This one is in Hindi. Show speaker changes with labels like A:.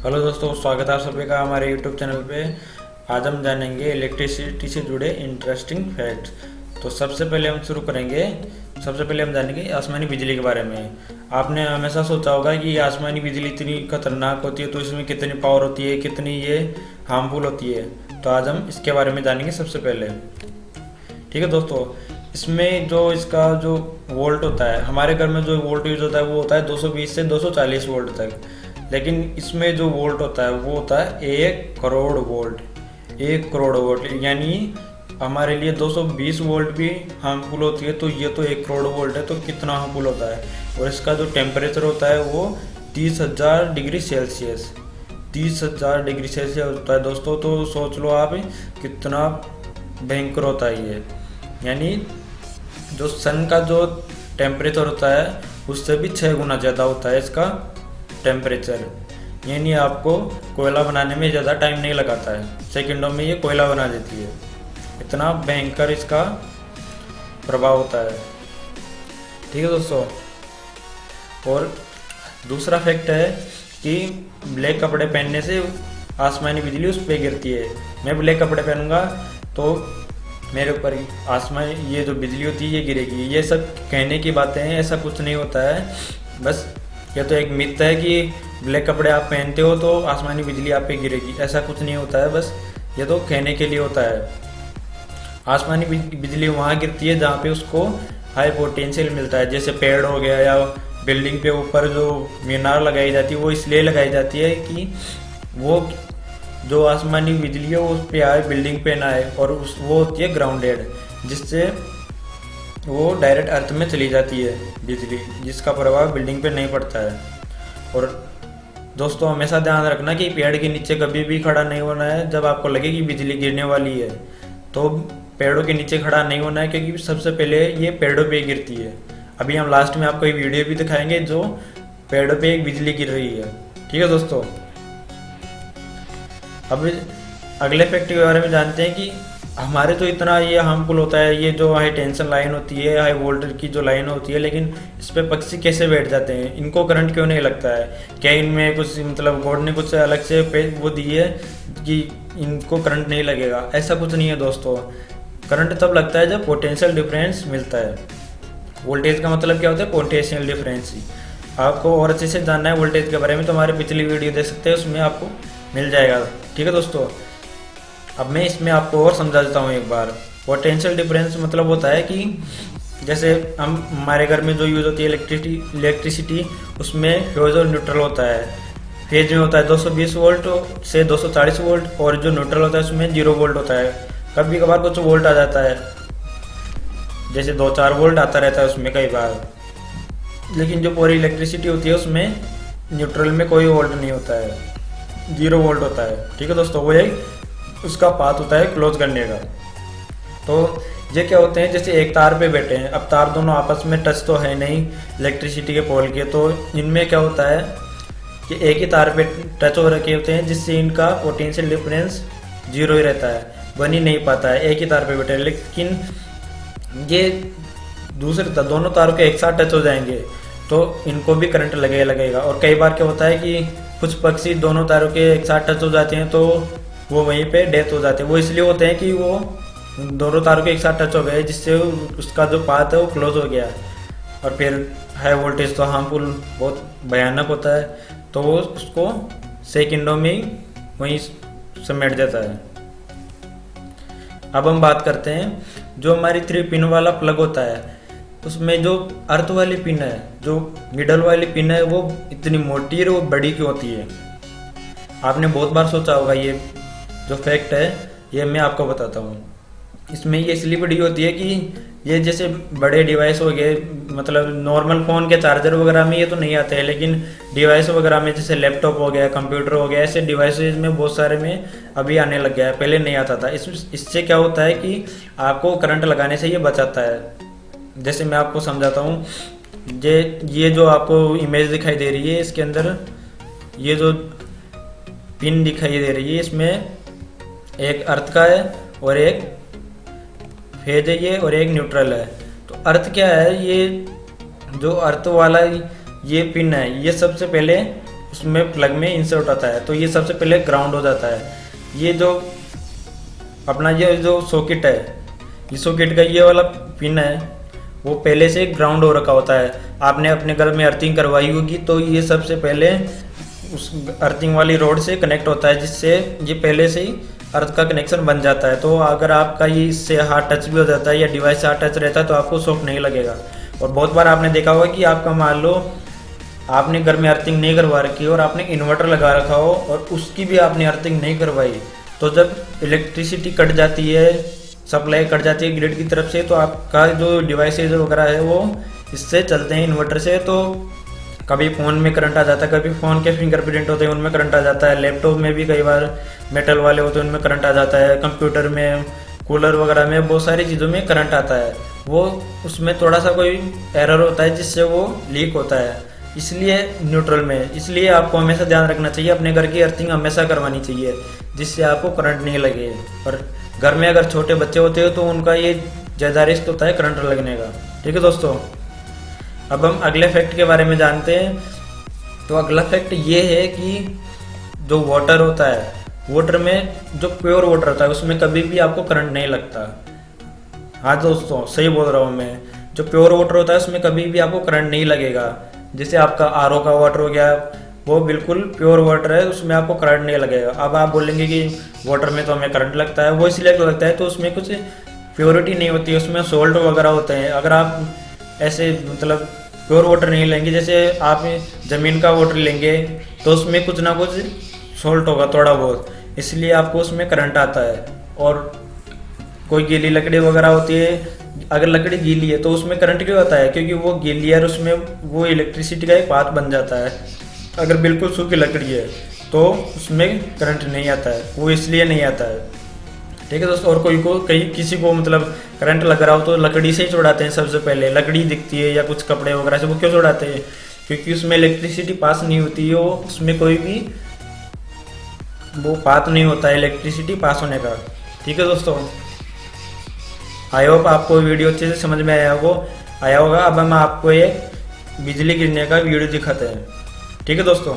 A: हेलो दोस्तों, स्वागत है आप सभी का हमारे यूट्यूब चैनल पे। आज हम जानेंगे इलेक्ट्रिसिटी से जुड़े इंटरेस्टिंग फैक्ट्स। तो सबसे पहले हम शुरू करेंगे। सबसे पहले हम जानेंगे आसमानी बिजली के बारे में। आपने हमेशा सोचा होगा कि आसमानी बिजली इतनी खतरनाक होती है, तो इसमें कितनी पावर होती है, कितनी ये हार्मफुल होती है। तो आज हम इसके बारे में जानेंगे सबसे पहले। ठीक है दोस्तों, इसमें जो इसका जो वोल्ट होता है, हमारे घर में जो वोल्ट यूज होता है वो होता है 220 से 240 वोल्ट तक। लेकिन इसमें जो वोल्ट होता है वो होता है 1 करोड़ वोल्ट। 1 करोड़ वोल्ट यानी हमारे लिए 220 वोल्ट भी हार्मफुल होती है, तो ये तो 1 करोड़ वोल्ट है, तो कितना हार्मफुल होता है। और इसका जो टेम्परेचर होता है वो 30,000 डिग्री सेल्सियस 30,000 डिग्री सेल्सियस होता है दोस्तों। तो सोच लो आप कितना भयंकर होता है ये। यानी जो सन का जो टेम्परेचर होता है उससे भी 6 गुना ज़्यादा होता है इसका टेम्परेचर। यानी आपको कोयला बनाने में ज़्यादा टाइम नहीं लगाता है, सेकंडों में ये कोयला बना देती है। इतना भयंकर इसका प्रभाव होता है। ठीक है दोस्तों, और दूसरा फैक्ट है कि ब्लैक कपड़े पहनने से आसमानी बिजली उस पर गिरती है। मैं ब्लैक कपड़े पहनूंगा तो मेरे ऊपर आसमान ये जो बिजली होती है ये गिरेगी। ये सब कहने की बातें हैं, ऐसा कुछ नहीं होता है। बस ये तो एक मिथ है कि ब्लैक कपड़े आप पहनते हो तो आसमानी बिजली आप पे गिरेगी, ऐसा कुछ नहीं होता है। बस ये तो कहने के लिए होता है। आसमानी बिजली वहाँ गिरती है जहाँ पे उसको हाई पोटेंशियल मिलता है, जैसे पेड़ हो गया या बिल्डिंग पे ऊपर जो मीनार लगाई जाती है वो इसलिए लगाई जाती है कि वो जो आसमानी बिजली है वो उस पे आए, बिल्डिंग पे ना आए। और वो होती है ग्राउंडेड, जिससे वो डायरेक्ट अर्थ में चली जाती है बिजली, जिसका प्रभाव बिल्डिंग पे नहीं पड़ता है। और दोस्तों हमेशा ध्यान रखना कि पेड़ के नीचे कभी भी खड़ा नहीं होना है। जब आपको लगे कि बिजली गिरने वाली है तो पेड़ों के नीचे खड़ा नहीं होना है, क्योंकि सबसे पहले ये पेड़ों पे गिरती है। अभी हम लास्ट में आपको एक वीडियो भी दिखाएंगे जो पेड़ों पे एक बिजली गिर रही है। ठीक है दोस्तों, अब अगले फैक्ट के बारे में जानते हैं कि हमारे तो इतना ये हार्मफुल होता है, ये जो हाई टेंशन लाइन होती है, हाई वोल्टेज की जो लाइन होती है, लेकिन इस पे पक्षी कैसे बैठ जाते हैं, इनको करंट क्यों नहीं लगता है? क्या इनमें कुछ मतलब गॉड ने कुछ अलग से वो दी है कि इनको करंट नहीं लगेगा? ऐसा कुछ नहीं है दोस्तों। करंट तब लगता है जब पोटेंशियल डिफरेंस मिलता है। वोल्टेज का मतलब क्या होता है? Potential difference. आपको और अच्छे से जानना है वोल्टेज के बारे में तो हमारी पिछली वीडियो देख सकते हैं, उसमें आपको मिल जाएगा। ठीक है दोस्तों, अब मैं इसमें आपको और समझा देता हूँ एक बार। पोटेंशियल डिफरेंस मतलब होता है कि जैसे हम हमारे घर में जो यूज़ होती है इलेक्ट्रिसिटी, उसमें फेज और न्यूट्रल होता है। फेज में होता है 220 वोल्ट से 240 वोल्ट, और जो न्यूट्रल होता है उसमें 0 वोल्ट होता है। कभी कभार कुछ वोल्ट आ जाता है, जैसे 2-4 वोल्ट आता रहता है उसमें कई बार। लेकिन जो पूरी इलेक्ट्रिसिटी होती है उसमें न्यूट्रल में कोई वोल्ट नहीं होता है, 0 वोल्ट होता है। ठीक है दोस्तों, वो एक उसका पाथ होता है क्लोज करने का। तो ये क्या होते हैं, जैसे एक तार पे बैठे हैं, अब तार दोनों आपस में टच तो है नहीं इलेक्ट्रिसिटी के पोल के, तो इनमें क्या होता है कि एक ही तार पे टच हो रखे होते हैं, जिससे इनका पोटेंशियल डिफरेंस 0 ही रहता है, बन ही नहीं पाता है, एक ही तार पे बैठे। लेकिन ये दूसरे दोनों तारों के एक साथ टच हो जाएंगे तो इनको भी करंट लगेगा। और कई बार क्या होता है कि कुछ पक्षी दोनों तारों के एक साथ टच हो जाते हैं तो वो वहीं पे डेथ हो जाते हैं। वो इसलिए होते हैं कि वो दोनों तारों के एक साथ टच हो गए, जिससे उसका जो पाथ है वो क्लोज हो गया। और फिर हाई वोल्टेज तो हार्मफुल बहुत भयानक होता है, तो वो उसको सेकंडों में ही वहीं समेट देता है। अब हम बात करते हैं जो हमारी 3 पिन वाला प्लग होता है, उसमें जो अर्थ वाली पिन है, जो मिडल वाली पिन है, वो इतनी मोटी है, वो बड़ी क्यों होती है? आपने बहुत बार सोचा होगा। ये जो फैक्ट है ये मैं आपको बताता हूँ। इसमें ये इसलिए बड़ी होती है कि ये जैसे बड़े डिवाइस हो गए, मतलब नॉर्मल फ़ोन के चार्जर वगैरह में ये तो नहीं आते हैं, लेकिन डिवाइस वगैरह में जैसे लैपटॉप हो गया, कंप्यूटर हो गया, ऐसे डिवाइसेज में बहुत सारे में अभी आने लग गया है, पहले नहीं आता था। इससे क्या होता है कि आपको करंट लगाने से ये बचाता है। जैसे मैं आपको समझाता हूँ, ये जो आपको इमेज दिखाई दे रही है, इसके अंदर ये जो पिन दिखाई दे रही है, इसमें एक अर्थ का है और एक फेज है ये, और एक न्यूट्रल है। तो अर्थ क्या है? ये जो अर्थ वाला ये पिन है, ये सबसे पहले उसमें प्लग में इंसर्ट होता है, तो ये सबसे पहले ग्राउंड हो जाता है। ये जो अपना ये जो सॉकेट है, ये सॉकेट का ये वाला पिन है, वो पहले से ग्राउंड हो रखा होता है। आपने अपने घर में अर्थिंग करवाई होगी, तो ये सबसे पहले उस अर्थिंग वाली रोड से कनेक्ट होता है, जिससे ये पहले से ही अर्थ का कनेक्शन बन जाता है। तो अगर आपका ये इससे हाथ टच भी हो जाता है या डिवाइस से हाथ टच रहता है तो आपको शॉक नहीं लगेगा। और बहुत बार आपने देखा होगा कि आपका मान लो आपने घर में अर्थिंग नहीं करवा रखी और आपने इन्वर्टर लगा रखा हो और उसकी भी आपने अर्थिंग नहीं करवाई, तो जब इलेक्ट्रिसिटी कट जाती है, सप्लाई कट जाती है ग्रिड की तरफ से, तो आपका जो डिवाइसेज वगैरह है वो इससे चलते हैं इन्वर्टर से। तो कभी फ़ोन में करंट आ जाता है, कभी फ़ोन के फिंगरप्रिंट होते हैं उनमें करंट आ जाता है, लैपटॉप में भी कई बार मेटल वाले होते हैं उनमें करंट आ जाता है, कंप्यूटर में, कूलर वगैरह में, बहुत सारी चीज़ों में करंट आता है। वो उसमें थोड़ा सा कोई एरर होता है जिससे वो लीक होता है, इसलिए न्यूट्रल में। इसलिए आपको हमेशा ध्यान रखना चाहिए, अपने घर की अर्थिंग हमेशा करवानी चाहिए जिससे आपको करंट नहीं लगे। और घर में अगर छोटे बच्चे होते हो तो उनका ये ज़्यादा रिस्क होता है करंट लगने का। ठीक है दोस्तों, अब हम अगले फैक्ट के बारे में जानते हैं। तो अगला फैक्ट ये है कि जो वाटर होता है, वाटर में जो प्योर वाटर होता है उसमें कभी भी आपको करंट नहीं लगता। हाँ दोस्तों, सही बोल रहा हूँ मैं, जो प्योर वाटर होता है उसमें कभी भी आपको करंट नहीं लगेगा। जैसे आपका आरओ का वाटर हो गया, वो बिल्कुल प्योर वाटर है, उसमें आपको करंट नहीं लगेगा। अब आप बोलेंगे कि वाटर में तो हमें करंट लगता है, वो इसलिए लगता है तो उसमें कुछ प्योरिटी नहीं होती, उसमें सोल्ट वगैरह होते हैं। अगर आप ऐसे मतलब प्योर वाटर नहीं लेंगे, जैसे आप ज़मीन का वाटर लेंगे तो उसमें कुछ ना कुछ सोल्ट होगा थोड़ा बहुत, इसलिए आपको उसमें करंट आता है। और कोई गीली लकड़ी वगैरह होती है, अगर लकड़ी गीली है तो उसमें करंट क्यों आता है, क्योंकि वो गीली है और उसमें वो इलेक्ट्रिसिटी का एक पाथ बन जाता है। अगर बिल्कुल सूखी लकड़ी है तो उसमें करंट नहीं आता है, वो इसलिए नहीं आता है। ठीक है दोस्तों, और किसी को मतलब करंट लग रहा हो तो लकड़ी से ही छुड़ाते हैं। सबसे पहले लकड़ी दिखती है या कुछ कपड़े वगैरह से, वो क्यों छुड़ाते हैं, क्योंकि उसमें इलेक्ट्रिसिटी पास नहीं होती है, उसमें कोई भी वो पाथ नहीं होता है इलेक्ट्रिसिटी पास होने का। ठीक है दोस्तों, आई होप आपको वीडियो अच्छे से समझ में आया होगा। अब हम आपको एक बिजली गिरने का वीडियो दिखाते हैं। ठीक है दोस्तों।